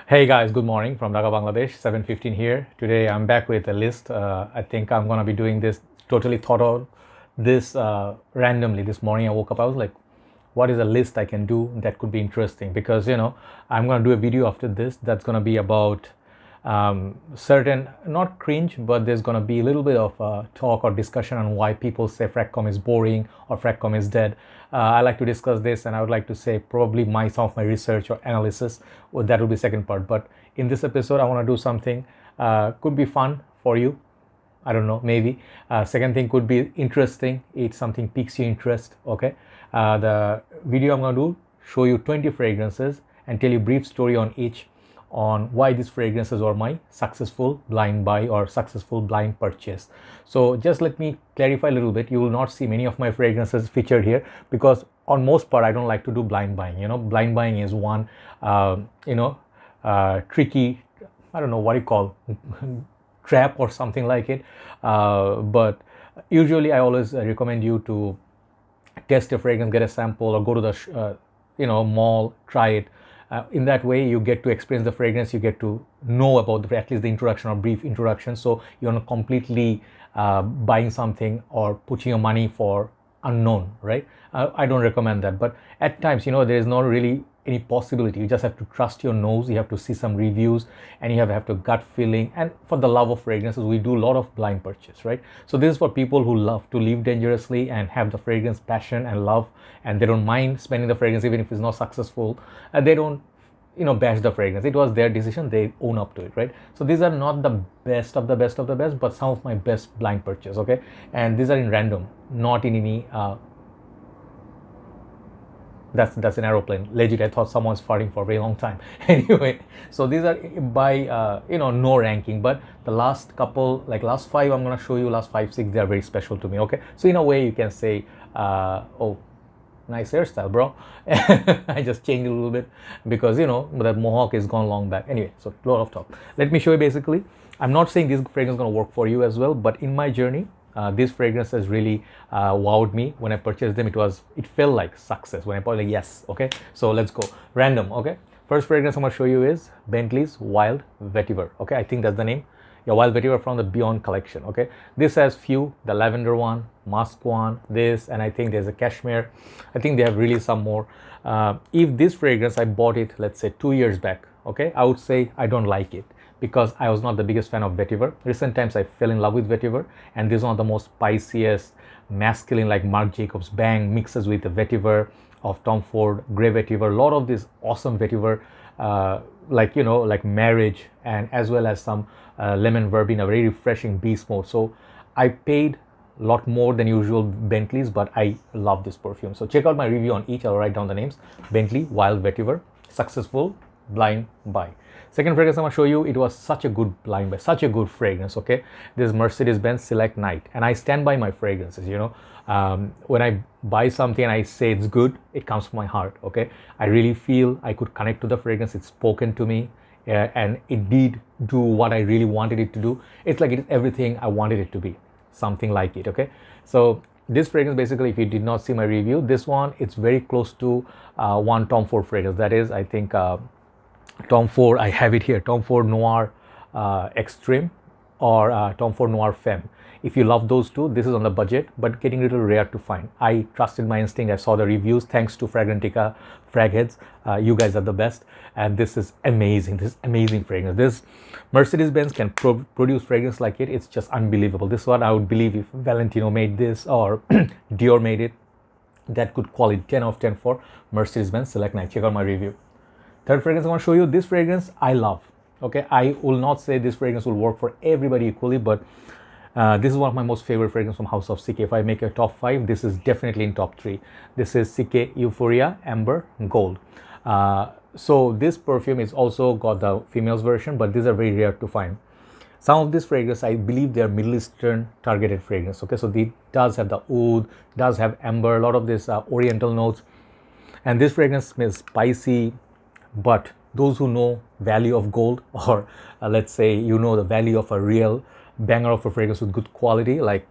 Hey guys, good morning from Dhaka, Bangladesh. 7:15 here. Today I'm back with a list. I think I'm gonna be doing this totally thought out this randomly. This morning I woke up. I was like, what is a list I can do that could be interesting? Because I'm gonna do a video after this that's gonna be about certain, not cringe, but there's going to be a little bit of talk or discussion on why people say Fragcom is boring or Fragcom is dead. I like to discuss this, and I would like to say probably some of my research or analysis. Well, that will be second part. But in this episode, I want to do something could be fun for you. I don't know, maybe. Second thing could be interesting. It's something piques your interest. Okay. The video I'm going to do, show you 20 fragrances and tell you a brief story on each, on why these fragrances are my successful blind buy or successful blind purchase. So just let me clarify a little bit. You will not see many of my fragrances featured here because on most part I don't like to do blind buying. Blind buying is one tricky, I don't know what you call trap or something like it, but usually I always recommend you to test a fragrance, get a sample, or go to the mall, try it. In that way you get to experience the fragrance, you get to know about at least the introduction or brief introduction, so you're not completely buying something or putting your money for unknown, right? I don't recommend that, but at times there is not really any possibility. You just have to trust your nose, you have to see some reviews, and you have to gut feeling. And for the love of fragrances, we do a lot of blind purchase, right? So this is for people who love to live dangerously and have the fragrance passion and love, and they don't mind spending the fragrance even if it's not successful. They don't bash the fragrance. It was their decision, they own up to it, right? So these are not the best of the best of the best, but some of my best blind purchase. Okay, and these are in random, not in any that's an aeroplane, legit. I thought someone's farting for a very long time. Anyway, so these are by no ranking, but the last couple, like last five I'm going to show you, last 5 6, they are very special to me. Okay, so in a way you can say oh, nice hairstyle, bro. I just changed a little bit because that mohawk is gone long back. Anyway, so a lot of talk. Let me show you. Basically, I'm not saying this fragrance is going to work for you as well, but in my journey, this fragrance has really wowed me. When I purchased them, it felt like success. When I bought, like, yes. Okay, so let's go random. Okay, first fragrance I'm going to show you is Bentley's Wild Vetiver. Okay, I think that's the name. Yeah, Wild Vetiver from the Beyond collection. Okay, this has few, the lavender one, musk one, this, and I think there's a cashmere. I think they have released some more. If this fragrance I bought it, let's say 2 years back, okay, I would say I don't like it because I was not the biggest fan of Vetiver. Recent times I fell in love with Vetiver, and this is one of the most spiciest, masculine, like Marc Jacobs Bang mixes with the Vetiver of Tom Ford, Grey Vetiver, a lot of this awesome Vetiver, like marriage, and as well as some lemon verbena, very refreshing beast mode. So I paid a lot more than usual Bentleys, but I love this perfume. So check out my review on each. I'll write down the names. Bentley Wild Vetiver, successful blind buy. Second fragrance I'm going to show you, it was such a good blind buy, such a good fragrance. Okay, this Mercedes-Benz Select Night, and I stand by my fragrances. When I buy something and I say it's good, it comes from my heart. Okay, I really feel I could connect to the fragrance. It's spoken to me, and it did do what I really wanted it to do. It's like it is everything I wanted it to be, something like it. Okay, so this fragrance, basically, if you did not see my review, this one, it's very close to one Tom Ford fragrance. That is, I think, Tom Ford, I have it here, Tom Ford Noir Extreme or Tom Ford Noir Femme. If you love those two, this is on the budget, but getting a little rare to find. I trusted my instinct. I saw the reviews. Thanks to Fragrantica, Fragheads. You guys are the best. And this is amazing. This is amazing fragrance. This Mercedes-Benz can produce fragrance like it. It's just unbelievable. This one, I would believe if Valentino made this or Dior made it, that could quality 10 out of 10 for Mercedes-Benz Select Night. Check out my review. Third fragrance I want to show you, this fragrance I love. Okay, I will not say this fragrance will work for everybody equally, but this is one of my most favorite fragrances from House of CK. If I make a top 5, this is definitely in top 3. This is CK Euphoria Amber Gold. So this perfume is also got the females version, but these are very rare to find. Some of these fragrances, I believe they are Middle Eastern targeted fragrance. Okay, so it does have the oud, does have amber, a lot of this oriental notes, and this fragrance smells spicy. But those who know value of gold, or let's say the value of a real banger of a fragrance with good quality, like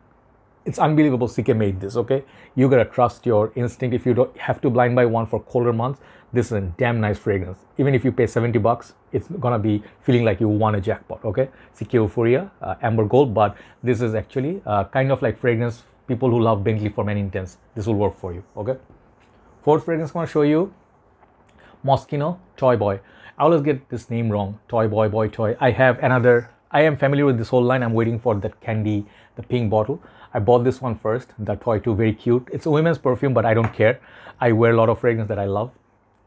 it's unbelievable CK made this, okay? You gotta trust your instinct. If you don't have to blind buy one for colder months, this is a damn nice fragrance. Even if you pay 70 bucks, it's gonna be feeling like you won a jackpot, okay? CK Euphoria, Amber Gold, but this is actually kind of like fragrance, people who love Bentley for many intents, this will work for you, okay? Fourth fragrance I'm gonna show you, Moschino Toy Boy. I always get this name wrong, Toy Boy, Boy Toy. I am familiar with this whole line. I'm waiting for that candy, the pink bottle. I bought this one first, the Toy 2, very cute. It's a women's perfume, but I don't care. I wear a lot of fragrance that I love.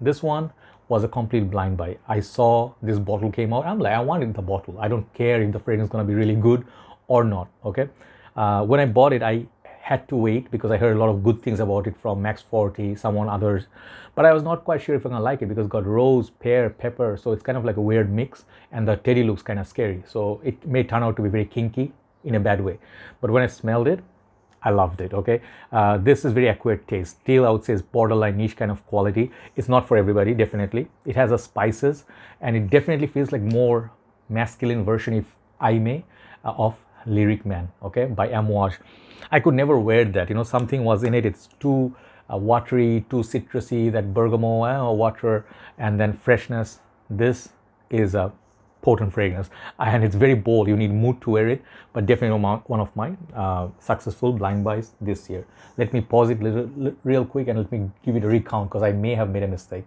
This one was a complete blind buy. I saw this bottle came out. I'm like, I wanted the bottle. I don't care if the fragrance is going to be really good or not, okay? When I bought it, I had to wait because I heard a lot of good things about it from Max 40, someone others. But I was not quite sure if I'm going to like it because it's got rose, pear, pepper. So it's kind of like a weird mix. And the teddy looks kind of scary. So it may turn out to be very kinky in a bad way. But when I smelled it, I loved it, okay? This is very acquired taste. Still, I would say, is borderline niche kind of quality. It's not for everybody, definitely. It has a spices, and it definitely feels like more masculine version, if I may, of Lyric Man, okay, by Amouage. I could never wear that, you know, something was in it. It's too watery, too citrusy, that bergamot water, and then freshness. This is a potent fragrance, and it's very bold. You need mood to wear it, but definitely one of my successful blind buys this year. Let me pause it real quick and let me give it a recount because I may have made a mistake.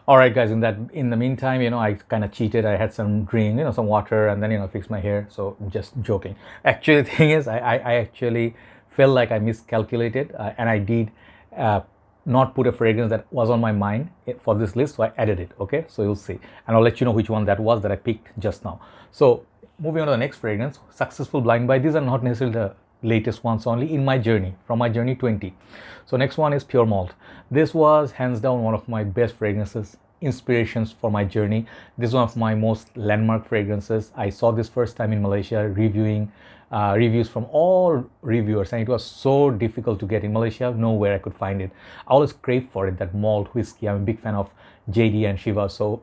All right, guys, in the meantime, you know, I kind of cheated. I had some drink, you know, some water, and then, you know, fixed my hair. So just joking. Actually, the thing is, I actually felt like I miscalculated, and I did not put a fragrance that was on my mind for this list, so I added it, okay? So you'll see, and I'll let you know which one that was that I picked just now. So moving on to the next fragrance, successful blind buy. These are not necessarily the latest ones, only in my journey, from my journey 20. So next one is Pure Malt. This was hands down one of my best fragrances, inspirations for my journey. This is one of my most landmark fragrances. I saw this first time in Malaysia, reviewing reviews from all reviewers, and it was so difficult to get in Malaysia. Nowhere I could find it. I always crave for it, that malt whiskey. I'm a big fan of JD and Shiva, so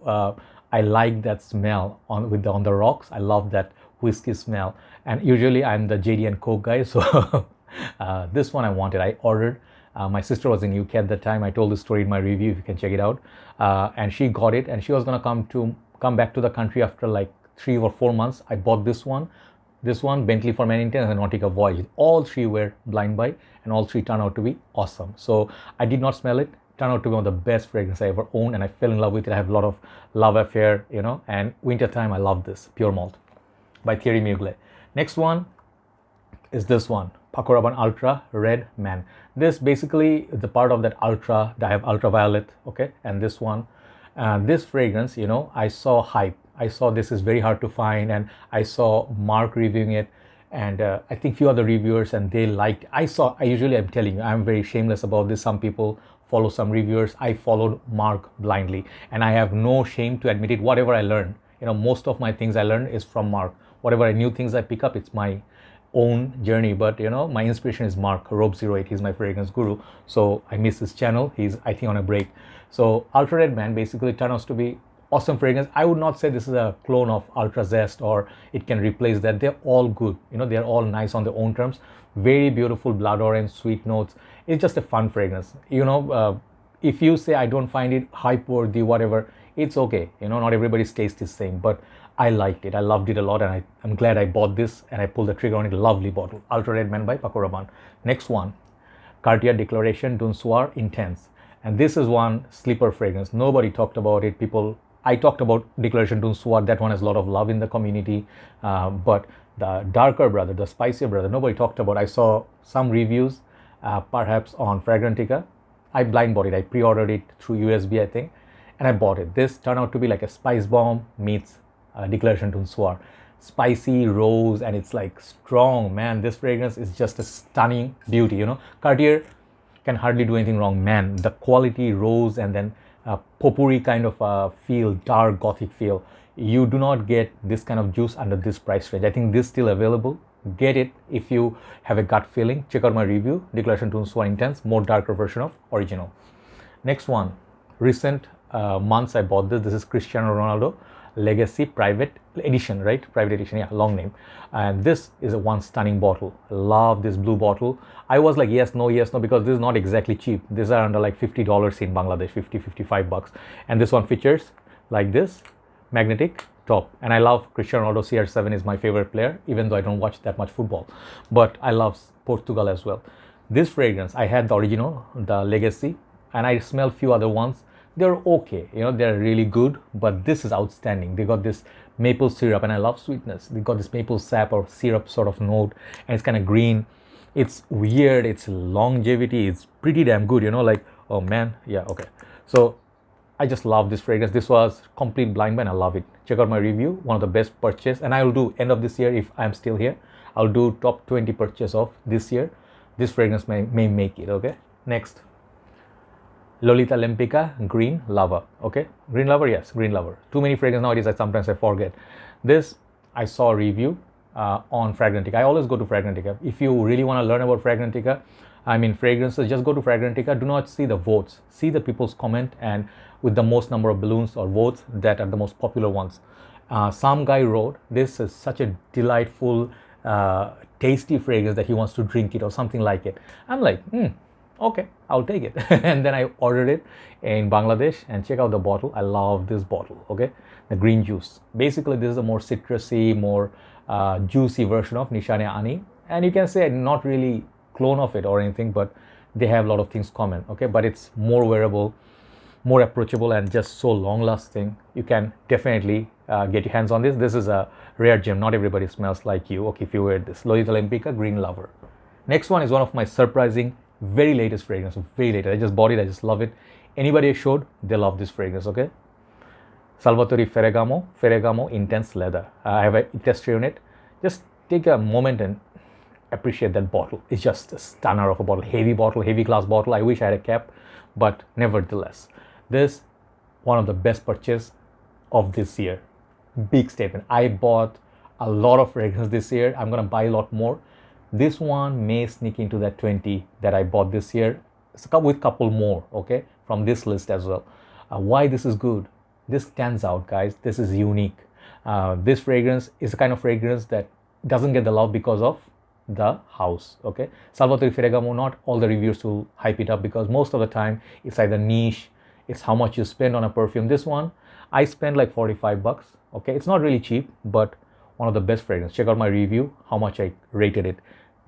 I like that smell on the rocks. I love that whiskey smell, and usually I'm the JD and Coke guy, so this one I wanted. I ordered. My sister was in UK at the time. I told the story in my review, if you can check it out, and she got it, and she was gonna come back to the country after like 3 or 4 months. I bought this one, Bentley for many intents, and Nautica Voyage. All three were blind buy, and all three turned out to be awesome. So I did not smell it. Turned out to be one of the best fragrances I ever owned, and I fell in love with it. I have a lot of love affair, you know, and wintertime I love this, Pure Malt by Thierry Mugler. Next one is this one, Paco Rabanne Ultra Red Man. This basically the part of that ultra that I have ultraviolet, okay, and this one, this fragrance, you know, I saw hype. I saw this is very hard to find, and I saw Mark reviewing it, and I think few other reviewers, and they liked. I usually, I'm telling you, I'm very shameless about this. Some people follow some reviewers. I followed Mark blindly, and I have no shame to admit it. Whatever I learned, you know, most of my things I learned is from Mark. Whatever new things I pick up, it's my own journey, but you know, my inspiration is Mark Robe08. He's my fragrance guru, so I miss his channel. He's, I think, on a break. So Ultra Red Man basically turns out to be awesome fragrance. I would not say this is a clone of Ultra Zest or it can replace that. They're all good, you know, they're all nice on their own terms. Very beautiful blood orange, sweet notes. It's just a fun fragrance, you know. If you say I don't find it hype worthy, whatever, it's okay, you know, not everybody's taste is same, but I liked it. I loved it a lot, and I'm glad I bought this and I pulled the trigger on it. Lovely bottle. Ultra Red Man by Paco Rabanne. Next one, Cartier Declaration D'un Soir Intense. And this is one sleeper fragrance. Nobody talked about it. I talked about Declaration D'un Soir. That one has a lot of love in the community. But the darker brother, the spicier brother, nobody talked about. I saw some reviews, perhaps on Fragrantica. I blind bought it. I pre-ordered it through USB, I think, and I bought it. This turned out to be like a spice bomb meets Declaration D'un Soir. Spicy rose, and it's like strong, man. This fragrance is just a stunning beauty, you know. Cartier can hardly do anything wrong, man. The quality rose, and then potpourri kind of feel, dark gothic feel. You do not get this kind of juice under this price range. I think this is still available. Get it if you have a gut feeling. Check out my review, Declaration D'un Soir Intense, more darker version of original. Next one, recent months I bought this. This is Cristiano Ronaldo, Legacy Private Edition, right? Private Edition, yeah, long name. And this is a one stunning bottle. I love this blue bottle. I was like, yes, no, because this is not exactly cheap. These are under like $50 in Bangladesh, 55 bucks. And this one features like this, magnetic top. And I love Cristiano Ronaldo. CR7 is my favorite player, even though I don't watch that much football. But I love Portugal as well. This fragrance, I had the original, the Legacy, and I smelled few other ones. They're okay, you know, they're really good, but this is outstanding. They got this maple syrup, and I love sweetness. They got this maple sap or syrup sort of note, and it's kind of green. It's weird, it's longevity, it's pretty damn good, you know, like, oh man, yeah, okay. So I just love this fragrance. This was complete blind buy and I love it. Check out my review, one of the best purchase, and I will do end of this year if I'm still here. I'll do top 20 purchase of this year. This fragrance may make it, okay? Next. Lolita Lempicka Green Lover. Okay, Green Lover, yes, Green Lover. Too many fragrances nowadays, sometimes I forget. This I saw a review on Fragrantica. I always go to Fragrantica. If you really want to learn about Fragrantica, I mean fragrances, just go to Fragrantica. Do not see the votes. See the people's comment, and with the most number of balloons or votes that are the most popular ones. Some guy wrote, this is such a delightful, tasty fragrance that he wants to drink it or something like it. I'm like, okay, I'll take it. And then I ordered it in Bangladesh, and check out the bottle. I love this bottle, okay? The green juice. Basically, this is a more citrusy, more juicy version of Nishane Ani. And you can say not really clone of it or anything, but they have a lot of things common, okay? But it's more wearable, more approachable, and just so long lasting. You can definitely get your hands on this. This is a rare gem. Not everybody smells like you, okay, if you wear this. Lolita Lempicka Green Lover. Next one is one of my surprising very latest fragrance, very latest. I just bought it, I just love it. Anybody I showed, they love this fragrance, okay? Salvatore Ferragamo Intense Leather. I have a tester unit. Just take a moment and appreciate that bottle. It's just a stunner of a bottle, heavy glass bottle. I wish I had a cap, but nevertheless, this one of the best purchase of this year. Big statement. I bought a lot of fragrance this year. I'm gonna buy a lot more. This one may sneak into that 20 that I bought this year. It's with couple more, okay, from this list as well. Why this is good? This stands out, guys. This is unique. This fragrance is a kind of fragrance that doesn't get the love because of the house, okay? Salvatore Ferragamo, not all the reviews will hype it up because most of the time it's either niche, it's how much you spend on a perfume. This one, I spent like 45 bucks, okay? It's not really cheap, but one of the best fragrance. Check out my review, how much I rated it.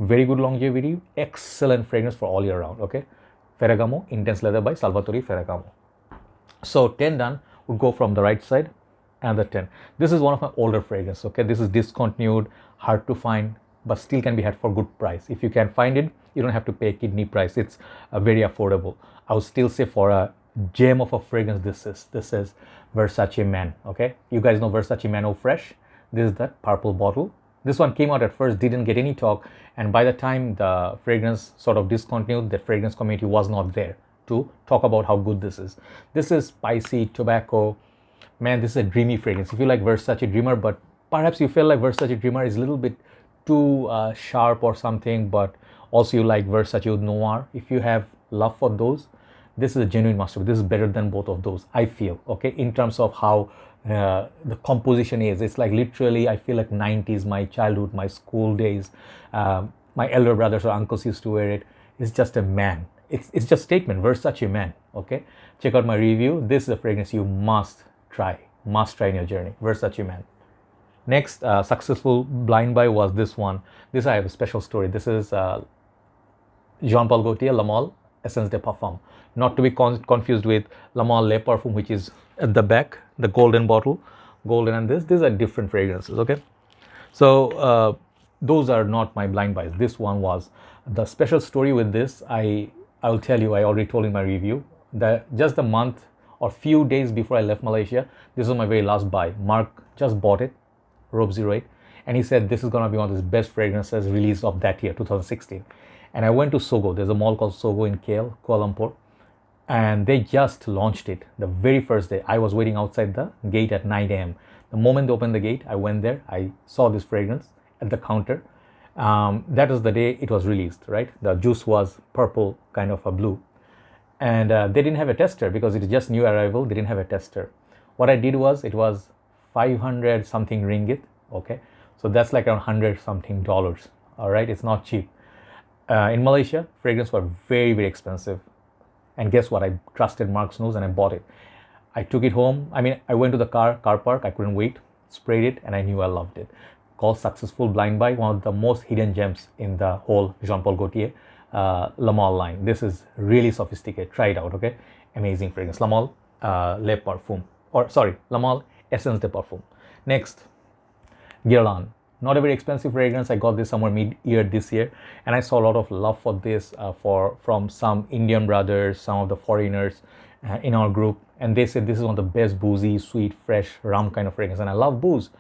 Very good longevity, excellent fragrance for all year round, okay? Ferragamo Intense Leather by Salvatore Ferragamo. So 10 done, we'll go from the right side, another 10. This is one of my older fragrances, okay? This is discontinued, hard to find, but still can be had for good price. If you can find it, you don't have to pay kidney price. It's very affordable. I would still say for a gem of a fragrance, this is Versace Man, okay? You guys know Versace Man Eau Fresh. This is that purple bottle. This one came out at first, didn't get any talk, and by the time the fragrance sort of discontinued, the fragrance community was not there to talk about how good this is. This is spicy, tobacco. Man, this is a dreamy fragrance. If you like Versace Dreamer, but perhaps you feel like Versace Dreamer is a little bit too sharp or something, but also you like Versace Noir. If you have love for those, this is a genuine masterpiece. This is better than both of those, I feel, okay, in terms of how the composition is. It's like literally, I feel like 90s, my childhood, my school days. My elder brothers or uncles used to wear it. It's just a man. It's just statement, Versace Man, okay? Check out my review. This is a fragrance you must try in your journey, Versace Man. Next successful blind buy was this one. This I have a special story. This is Jean-Paul Gaultier La Mole Essence de Parfum. Not to be confused with La Mole Le Parfum, which is at the back, the golden bottle, golden, and these are different fragrances, okay? So those are not my blind buys. This one was. The special story with this, I will tell you, I already told in my review, that just a month or few days before I left Malaysia, this was my very last buy. Mark just bought it, Robe 08, and he said this is going to be one of his best fragrances released of that year, 2016. And I went to Sogo. There's a mall called Sogo in KL, Kuala Lumpur, and they just launched it the very first day. I was waiting outside the gate at 9 a.m. The moment they opened the gate, I went there. I saw this fragrance at the counter. That was the day it was released, right? The juice was purple, kind of a blue. And they didn't have a tester because it is just new arrival. They didn't have a tester. What I did was, it was 500 something ringgit. Okay, so that's like around 100 something dollars. All right, it's not cheap. In Malaysia, fragrance were very expensive, and guess what? I trusted Mark's nose and I bought it. I took it home. I mean, I went to the car park. I couldn't wait. Sprayed it, and I knew I loved it. Called Successful Blind Buy, one of the most hidden gems in the whole Jean Paul Gaultier Le Male line. This is really sophisticated. Try it out, okay? Amazing fragrance. Le Male Le Parfum, or sorry, Le Male Essence de Parfum. Next, Guerlain. Not a very expensive fragrance. I got this somewhere mid-year this year, and I saw a lot of love for this from some Indian brothers, some of the foreigners in our group, and they said this is one of the best boozy, sweet, fresh rum kind of fragrance, and I love booze.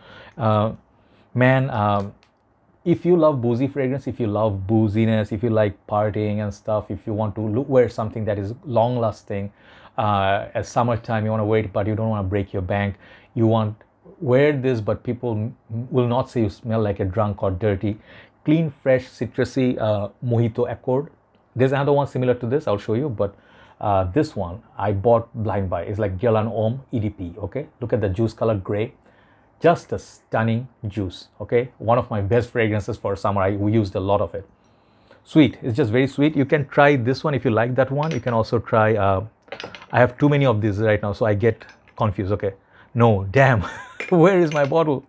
If you love boozy fragrance, if you love booziness, if you like partying and stuff, if you want to wear something that is long lasting, at summertime you want to wear it but you don't want to break your bank, you want wear this but people will not say you smell like a drunk or dirty, clean, fresh, citrusy mojito accord. There's another one similar to this, I'll show you, but this one I bought blind buy. It's like Guerlain Homme EDP. Okay, look at the juice color gray, just a stunning juice. Okay, one of my best fragrances for summer. We used a lot of it. Sweet, it's just very sweet. You can try this one if you like that one. You can also try I have too many of these right now, so I get confused. Okay, no, damn. Where is my bottle?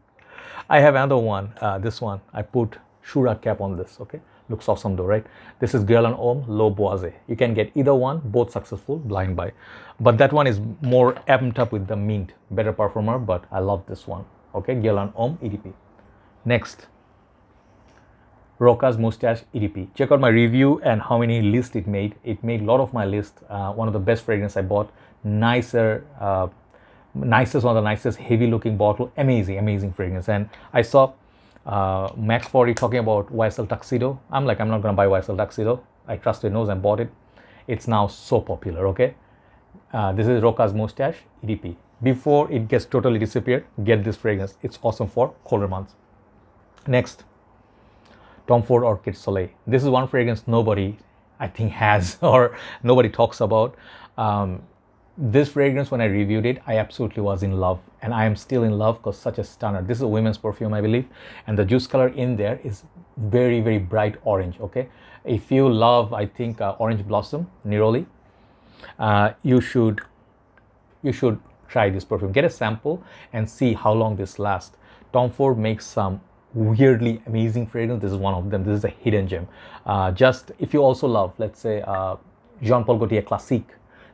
I have another one. This one I put Shura cap on this. Okay, looks awesome though, right? This is Guerlain Homme L'Eau Boisée. You can get either one, both successful, blind buy, but that one is more amped up with the mint, better performer, but I love this one. Okay, Guerlain Homme EDP. Next, Rochas Moustache EDP. Check out my review and how many lists it made. It made a lot of my list. One of the best fragrance I bought. Nicest, one of the nicest heavy looking bottle. Amazing fragrance. And I saw Max 40 talking about YSL Tuxedo. I'm like, I'm not gonna buy YSL Tuxedo. I trusted nose and bought it. It's now so popular. Okay, this is Rochas Moustache EDP. Before it gets totally disappeared, get this fragrance. It's awesome for colder months. Next, Tom Ford Orchid Soleil. This is one fragrance nobody, I think, has or nobody talks about. This fragrance, when I reviewed it, I absolutely was in love, and I am still in love because such a stunner. This is a women's perfume, I believe, and the juice color in there is very bright orange. Okay, if you love, I think, orange blossom neroli, you should try this perfume. Get a sample and see how long this lasts. Tom Ford makes some weirdly amazing fragrance. This is one of them. This is a hidden gem. Just if you also love, let's say, Jean Paul Gaultier Classique,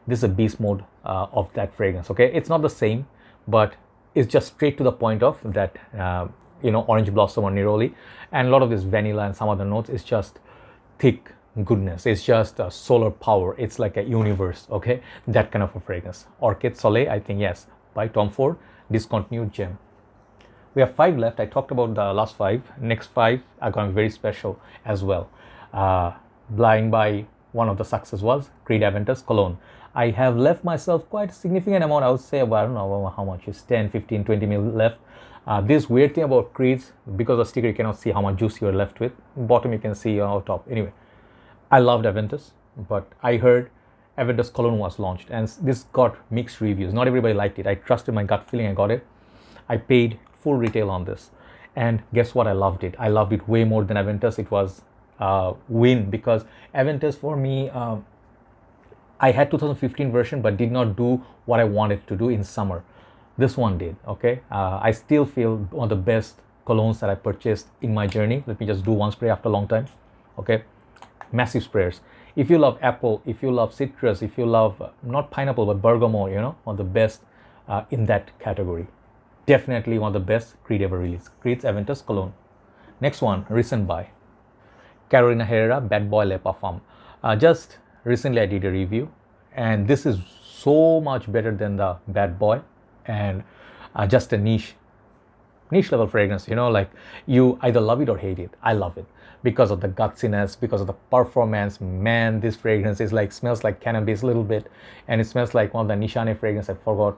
this is a beast mode of that fragrance. Okay, it's not the same, but it's just straight to the point of that orange blossom or neroli, and a lot of this vanilla and some other notes. It's just thick goodness. It's just a solar power. It's like a universe. Okay, that kind of a fragrance. Orchid Soleil, I think, yes, by Tom Ford, discontinued gem. We have 5 left. I talked about the last 5. Next 5 are going to be very special as well. Blind by one of the success was Creed Aventus Cologne. I have left myself quite a significant amount. I would say about, I don't know how much is 10, 15, 20 mil left. This weird thing about Creeds, because of sticker you cannot see how much juice you are left with. Bottom you can see on top. Anyway, I loved Aventus, but I heard Aventus Cologne was launched and this got mixed reviews. Not everybody liked it. I trusted my gut feeling. I got it. I paid full retail on this, and guess what? I loved it. I loved it way more than Aventus. It was win, because Aventus for me, I had 2015 version but did not do what I wanted to do in summer. This one did. Okay, I still feel one of the best colognes that I purchased in my journey. Let me just do one spray after a long time. Okay, massive sprayers. If you love apple, if you love citrus, if you love not pineapple but bergamot, one of the best in that category. Definitely one of the best Creed ever released. Creed's Aventus Cologne. Next one, recent buy. Carolina Herrera Bad Boy Le Parfum. Just recently I did a review, and this is so much better than the Bad Boy, and just a niche level fragrance. Like you either love it or hate it. I love it because of the gutsiness, because of the performance. Man, this fragrance is like, smells like cannabis a little bit, and it smells like one of the Nishane fragrance. I forgot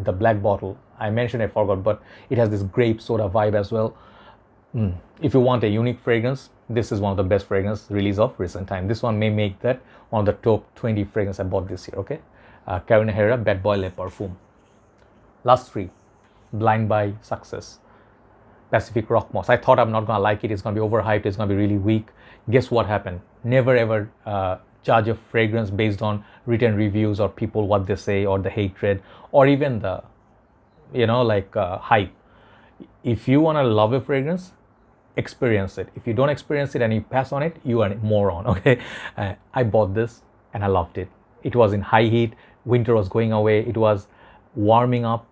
the black bottle. I mentioned, I forgot, but it has this grape soda vibe as well. If you want a unique fragrance, this is one of the best fragrance release of recent time. This one may make that one of the top 20 fragrance I bought this year. Okay, Carolina Herrera Bad Boy Le Parfum. Last 3. blind buy success. Pacific Rock Moss. I thought I'm not gonna like it. It's gonna be overhyped. It's gonna be really weak. Guess what happened? Never ever judge a fragrance based on written reviews or people what they say or the hatred or even the hype. If you wanna love a fragrance, experience it. If you don't experience it and you pass on it, you are a moron. Okay, I bought this and I loved it. It was in high heat. Winter was going away. It was warming up.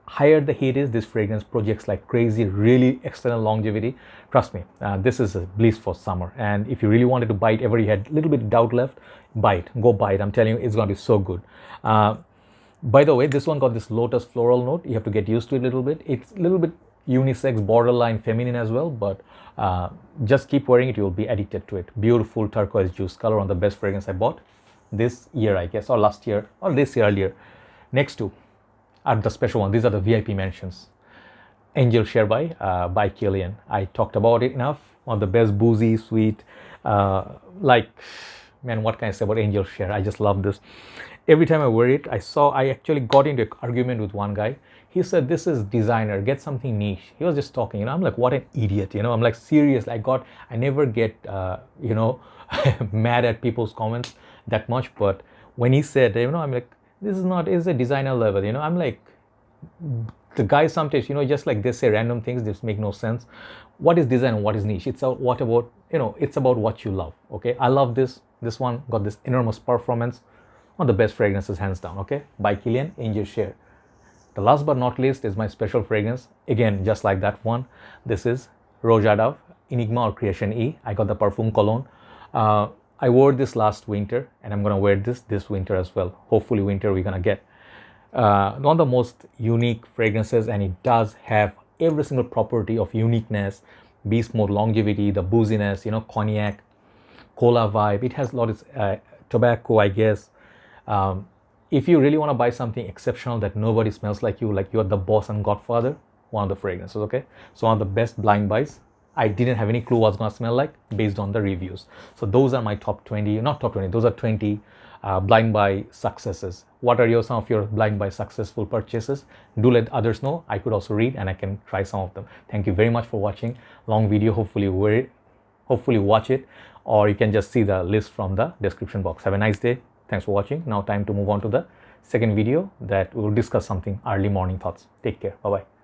Higher the heat is, this fragrance projects like crazy, really external longevity. Trust me, this is a bliss for summer. And if you really wanted to buy it, ever you had a little bit of doubt left, buy it. Go buy it. I'm telling you, it's going to be so good. By the way, this one got this lotus floral note. You have to get used to it a little bit. It's a little bit unisex, borderline feminine as well, but just keep wearing it. You'll be addicted to it. Beautiful turquoise juice color, one of the best fragrance I bought this year, I guess, or last year, or this year earlier. Next two are the special one. These are the VIP mentions. Angel Share by Kilian. I talked about it enough. One of the best boozy, sweet, man, what can I say about Angel Share? I just love this. Every time I wear it, I actually got into an argument with one guy. He said, this is designer, get something niche. He was just talking, I'm like, what an idiot, I'm like, serious. I never get, mad at people's comments that much. But when he said, I'm like, this is a designer level, I'm like, the guys sometimes, just like they say random things, just make no sense. What is design and what is niche? It's about it's about what you love. Okay, I love this one got this enormous performance, one of the best fragrances hands down. Okay, by Kilian, Angel Share. The last but not least is my special fragrance, again just like that one. This is Roja Enigma or Creation E. I got the Parfum Cologne. I wore this last winter and I'm gonna wear this winter as well. Hopefully winter we're gonna get one of the most unique fragrances, and it does have every single property of uniqueness, beast mode, longevity, the booziness, cognac, cola vibe. It has a lot of tobacco, I guess. If you really want to buy something exceptional that nobody smells like you're the boss and godfather, one of the fragrances. Okay, so one of the best blind buys. I didn't have any clue what it's going to smell like based on the reviews. So those are my top 20, not top 20, those are 20 blind buy successes. What are some of your blind buy successful purchases? Do let others know. I could also read and I can try some of them. Thank you very much for watching. Long video, hopefully watch it, or you can just see the list from the description box. Have a nice day. Thanks for watching. Now time to move on to the second video that we will discuss something early morning thoughts. Take care. Bye-bye.